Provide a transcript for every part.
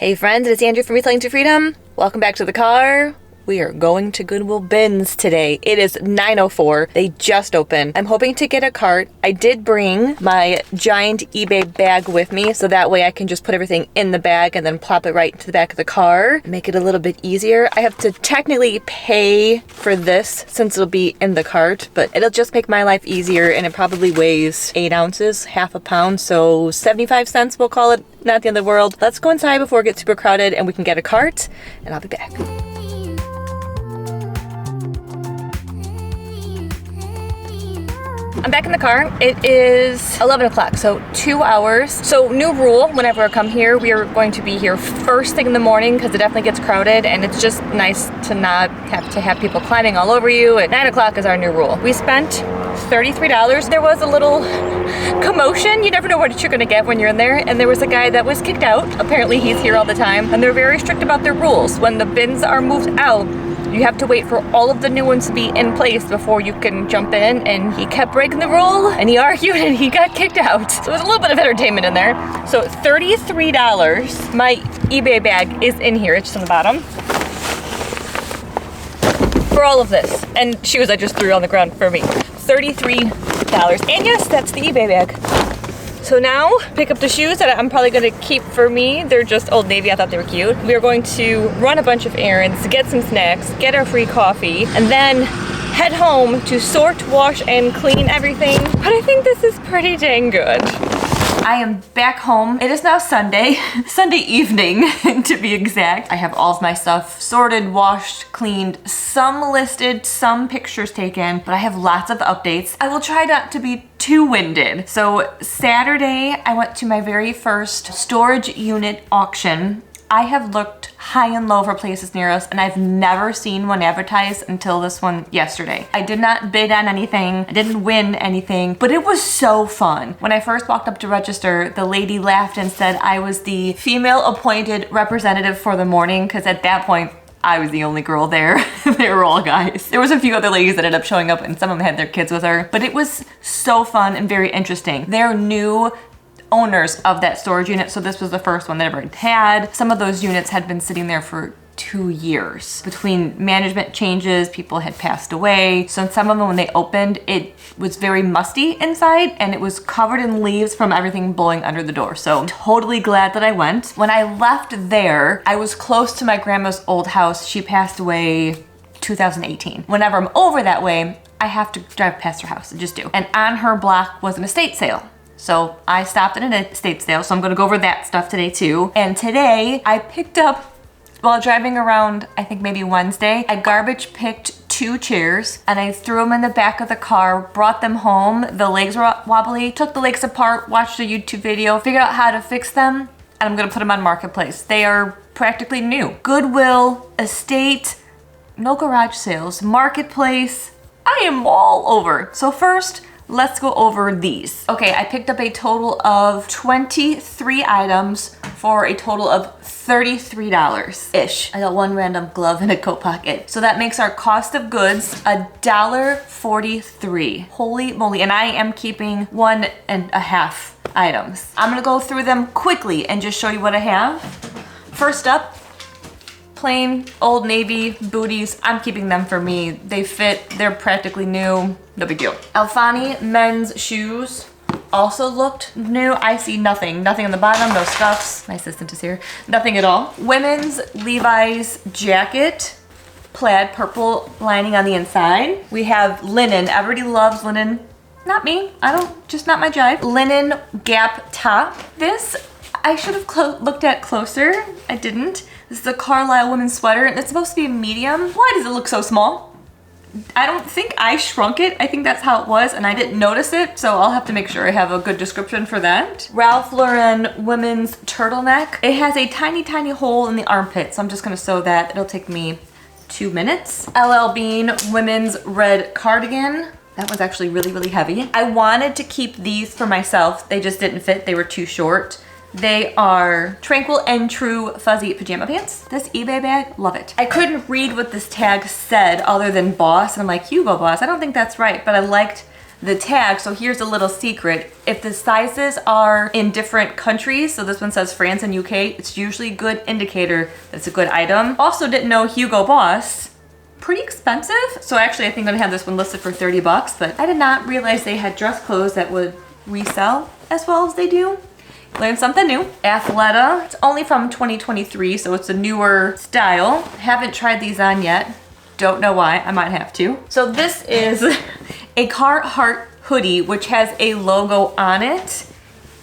Hey friends, it's Andrew from Reselling to Freedom. Welcome back to the car. We are going to Goodwill bins today. It is 9:04. They just opened. I'm hoping to get a cart. I did bring my giant eBay bag with me, so that way I can just put everything in the bag and then plop it right into the back of the car. Make it a little bit easier. I have to technically pay for this since it'll be in the cart, but it'll just make my life easier, and it probably weighs 8 ounces, half a pound, so 75 cents we'll call it. Not the end of the world. Let's go inside before it gets super crowded and we can get a cart, and I'll be back. I'm back in the car. It is 11 o'clock, so 2 hours. So new rule, whenever I come here, we are going to be here first thing in the morning because it definitely gets crowded, and it's just nice to not have people climbing all over you. At 9 o'clock is our new rule. We spent $33. There was a little commotion. You never know what you're gonna get when you're in there, and there was a guy that was kicked out. Apparently he's here all the time, and they're very strict about their rules. When the bins are moved out, you have to wait for all of the new ones to be in place before you can jump in, and he kept breaking the rule, and he argued, and he got kicked out. So there's a little bit of entertainment in there. So $33. My eBay bag is in here, it's just on the bottom. For all of this, and shoes I just threw on the ground for me. $33. And yes, that's the eBay bag. So now, pick up the shoes that I'm probably gonna keep for me. They're just Old Navy, I thought they were cute. We are going to run a bunch of errands, get some snacks, get our free coffee, and then head home to sort, wash, and clean everything. But I think this is pretty dang good. I am back home. It is now Sunday, Sunday evening to be exact. I have all of my stuff sorted, washed, cleaned, some listed, some pictures taken, but I have lots of updates. I will try not to be too winded. So Saturday, I went to my very first storage unit auction. I have looked high and low for places near us, and I've never seen one advertised until this one yesterday. I did not bid on anything, I didn't win anything, but it was so fun. When I first walked up to register, the lady laughed and said I was the female appointed representative for the morning, because at that point, I was the only girl there. They were all guys. There was a few other ladies that ended up showing up, and some of them had their kids with her, but it was so fun and very interesting. They're new owners of that storage unit, so this was the first one they ever had. Some of those units had been sitting there for 2 years. Between management changes, people had passed away. So some of them, when they opened, it was very musty inside, and it was covered in leaves from everything blowing under the door. So totally glad that I went. When I left there, I was close to my grandma's old house. She passed away 2018. Whenever I'm over that way, I have to drive past her house. I just do. And on her block was an estate sale. So I stopped at an estate sale, so I'm gonna go over that stuff today too. And today I picked up, while driving around, I think maybe Wednesday, I garbage picked 2 chairs and I threw them in the back of the car, brought them home. The legs were wobbly, took the legs apart, watched a YouTube video, figured out how to fix them, and I'm gonna put them on Marketplace. They are practically new. Goodwill, estate, no garage sales, Marketplace, I am all over. So first, let's go over these. Okay, I picked up a total of 23 items for a total of $33-ish. I got one random glove and a coat pocket. So that makes our cost of goods $1.43. Holy moly, and I am keeping 1.5 items. I'm gonna go through them quickly and just show you what I have. First up, plain Old Navy booties. I'm keeping them for me. They fit, they're practically new, no big deal. Alfani men's shoes also looked new. I see nothing on the bottom, no scuffs. My assistant is here. Nothing at all. Women's Levi's jacket, plaid purple lining on the inside. We have linen. Everybody loves linen. Not me, just not my jive. Linen Gap top. This I should have looked at closer. I didn't. This is a Carlisle women's sweater, and it's supposed to be a medium. Why does it look so small? I don't think I shrunk it. I think that's how it was, and I didn't notice it, so I'll have to make sure I have a good description for that. Ralph Lauren women's turtleneck. It has a tiny, tiny hole in the armpit, so I'm just gonna sew that. It'll take me 2 minutes. LL Bean women's red cardigan. That one's actually really, really heavy. I wanted to keep these for myself. They just didn't fit. They were too short. They are Tranquil and True fuzzy pajama pants. This eBay bag, love it. I couldn't read what this tag said other than boss, and I'm like, Hugo Boss, I don't think that's right, but I liked the tag. So here's a little secret. If the sizes are in different countries, so this one says France and UK, it's usually a good indicator that it's a good item. Also didn't know Hugo Boss, pretty expensive. So actually I think I'm gonna have this one listed for 30 bucks, but I did not realize they had dress clothes that would resell as well as they do. Learned something new. Athleta, it's only from 2023, so it's a newer style. Haven't tried these on yet. Don't know why, I might have to. So this is a Carhartt hoodie, which has a logo on it,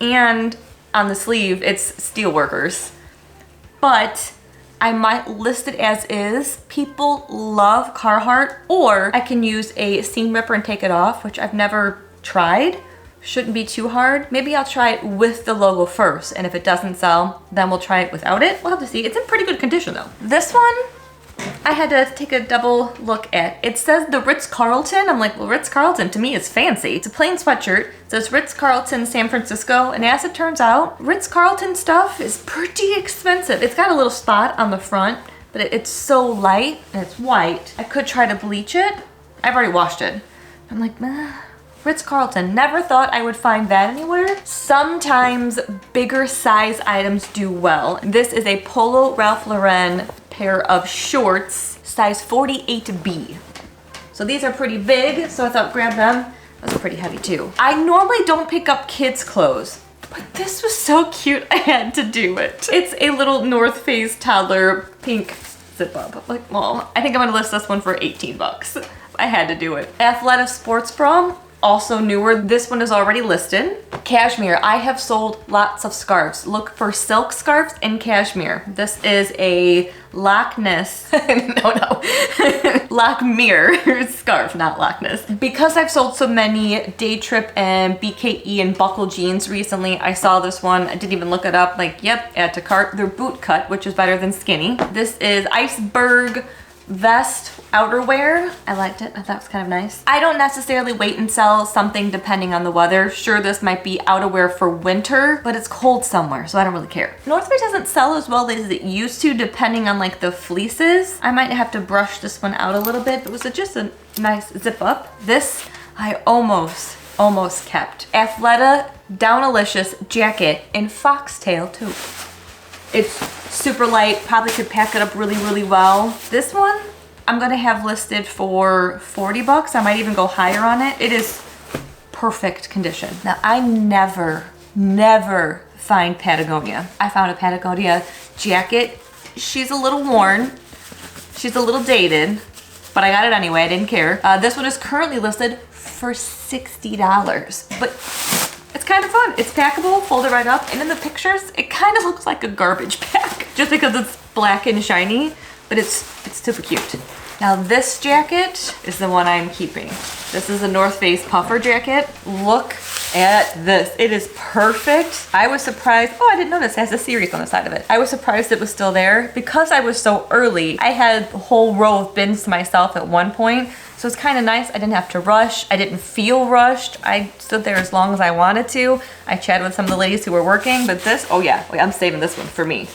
and on the sleeve, it's Steelworkers. But I might list it as is. People love Carhartt, or I can use a seam ripper and take it off, which I've never tried. Shouldn't be too hard. Maybe I'll try it with the logo first, and if it doesn't sell, then we'll try it without it. We'll have to see. It's in pretty good condition though. This one, I had to take a double look at. It says the Ritz-Carlton. I'm like, well, Ritz-Carlton to me is fancy. It's a plain sweatshirt. It says Ritz-Carlton San Francisco, and as it turns out, Ritz-Carlton stuff is pretty expensive. It's got a little spot on the front, but it's so light and it's white. I could try to bleach it. I've already washed it. I'm like, Ritz-Carlton, never thought I would find that anywhere. Sometimes bigger size items do well. This is a Polo Ralph Lauren pair of shorts, size 48B. So these are pretty big, so I thought grab them. Those are pretty heavy too. I normally don't pick up kids' clothes, but this was so cute, I had to do it. It's a little North Face toddler pink zip up. Like, well, I think I'm gonna list this one for 18 bucks. I had to do it. Athleta sports bra. Also newer, this one is already listed. Cashmere, I have sold lots of scarves. Look for silk scarves in cashmere. This is a Loch Ness, Loch Mirror scarf, not Loch Ness. Because I've sold so many Day Trip and BKE and buckle jeans recently, I saw this one, I didn't even look it up, like, yep, add to cart. They're boot cut, which is better than skinny. This is Iceberg vest outerwear. I liked it. I thought it was kind of nice. I don't necessarily wait and sell something depending on the weather. Sure, this might be outerwear for winter, but it's cold somewhere, so I don't really care. North Face doesn't sell as well as it used to depending on like the fleeces. I might have to brush this one out a little bit, but was it just a nice zip up? This I almost kept. Athleta Downalicious jacket in foxtail too. It's super light, probably could pack it up really, really well. This one, I'm gonna have listed for 40 bucks. I might even go higher on it. It is perfect condition. Now, I never find Patagonia. I found a Patagonia jacket. She's a little worn. She's a little dated, but I got it anyway, I didn't care. This one is currently listed for $60, but it's kind of fun. It's packable, fold it right up, and in the pictures, it kind of looks like a garbage bag just because it's black and shiny, but it's super cute. Now this jacket is the one I'm keeping. This is a North Face puffer jacket. Look at this. It is perfect. I was surprised. Oh, I didn't notice it has a series on the side of it. I was surprised it was still there. Because I was so early, I had a whole row of bins to myself at one point. So it's kind of nice. I didn't have to rush. I didn't feel rushed. I stood there as long as I wanted to. I chatted with some of the ladies who were working, but this, oh yeah, wait, I'm saving this one for me.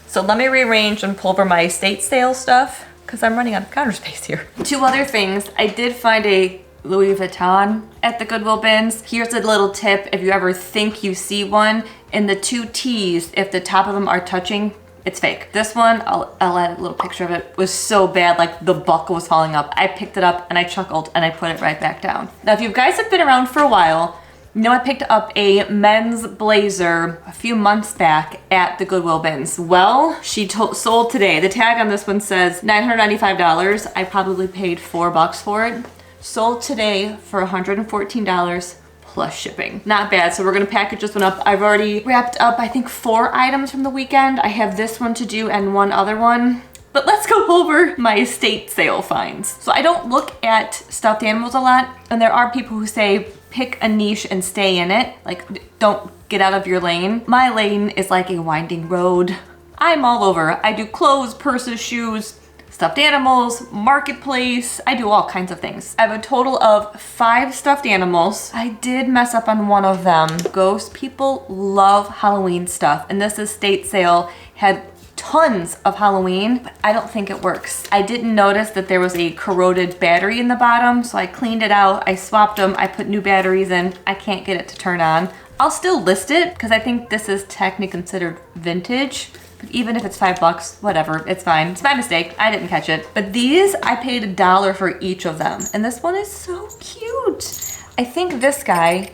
So let me rearrange and pull over my estate sale stuff because I'm running out of counter space here. Two other things. I did find a Louis Vuitton at the Goodwill bins. Here's a little tip. If you ever think you see one, in the two T's, if the top of them are touching, it's fake. This one, I'll add a little picture of it, was so bad, like the buckle was falling up. I picked it up and I chuckled and I put it right back down. Now, if you guys have been around for a while, you know I picked up a men's blazer a few months back at the Goodwill bins. Well, she sold today. The tag on this one says $995. I probably paid $4 for it. Sold today for $114. Plus shipping. Not bad. So we're gonna package this one up. I've already wrapped up, I think, 4 items from the weekend. I have this one to do and one other one. But let's go over my estate sale finds. So I don't look at stuffed animals a lot, and there are people who say pick a niche and stay in it. Like, don't get out of your lane. My lane is like a winding road. I'm all over. I do clothes, purses, shoes, stuffed animals, marketplace. I do all kinds of things. I have a total of 5 stuffed animals. I did mess up on one of them. Ghost people love Halloween stuff, and this estate sale had tons of Halloween, but I don't think it works. I didn't notice that there was a corroded battery in the bottom, so I cleaned it out, I swapped them, I put new batteries in. I can't get it to turn on. I'll still list it because I think this is technically considered vintage. But even if it's $5, whatever, it's fine. It's my mistake, I didn't catch it. But these, I paid $1 for each of them. And this one is so cute. I think this guy,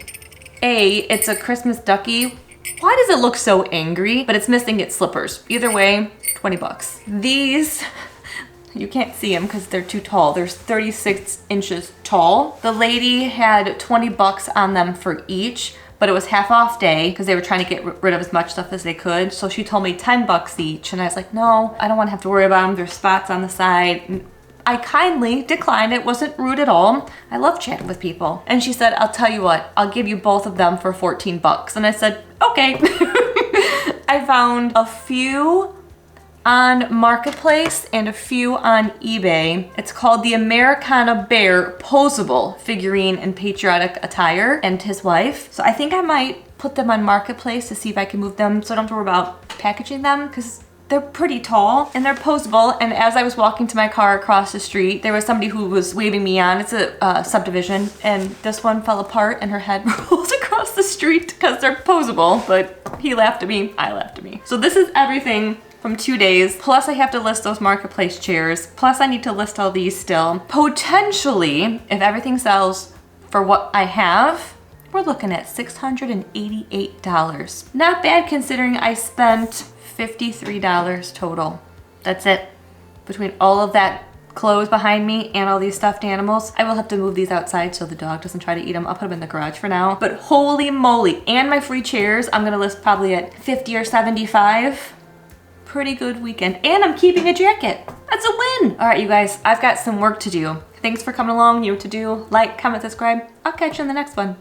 it's a Christmas ducky. Why does it look so angry? But it's missing its slippers. Either way, $20. These, you can't see them because they're too tall. They're 36 inches tall. The lady had $20 on them for each, but it was half off day because they were trying to get rid of as much stuff as they could. So she told me $10 each. And I was like, no, I don't want to have to worry about them. There's spots on the side. I kindly declined. It wasn't rude at all. I love chatting with people. And she said, I'll tell you what, I'll give you both of them for $14. And I said, okay. I found a few on Marketplace and a few on eBay. It's called the Americana Bear Posable Figurine in Patriotic Attire and his wife. So I think I might put them on Marketplace to see if I can move them so I don't have to worry about packaging them because they're pretty tall and they're posable. And as I was walking to my car across the street, there was somebody who was waving me on. It's a subdivision, and this one fell apart and her head rolls across the street because they're posable. But he laughed at me, I laughed at me. So this is everything from 2 days. Plus I have to list those Marketplace chairs. Plus I need to list all these still. Potentially, if everything sells for what I have, we're looking at $688. Not bad considering I spent $53 total. That's it. Between all of that clothes behind me and all these stuffed animals. I will have to move these outside so the dog doesn't try to eat them. I'll put them in the garage for now. But holy moly. And my free chairs, I'm gonna list probably at 50 or 75. Pretty good weekend. And I'm keeping a jacket. That's a win. All right, you guys, I've got some work to do. Thanks for coming along. You know what to do. Like, comment, subscribe. I'll catch you in the next one.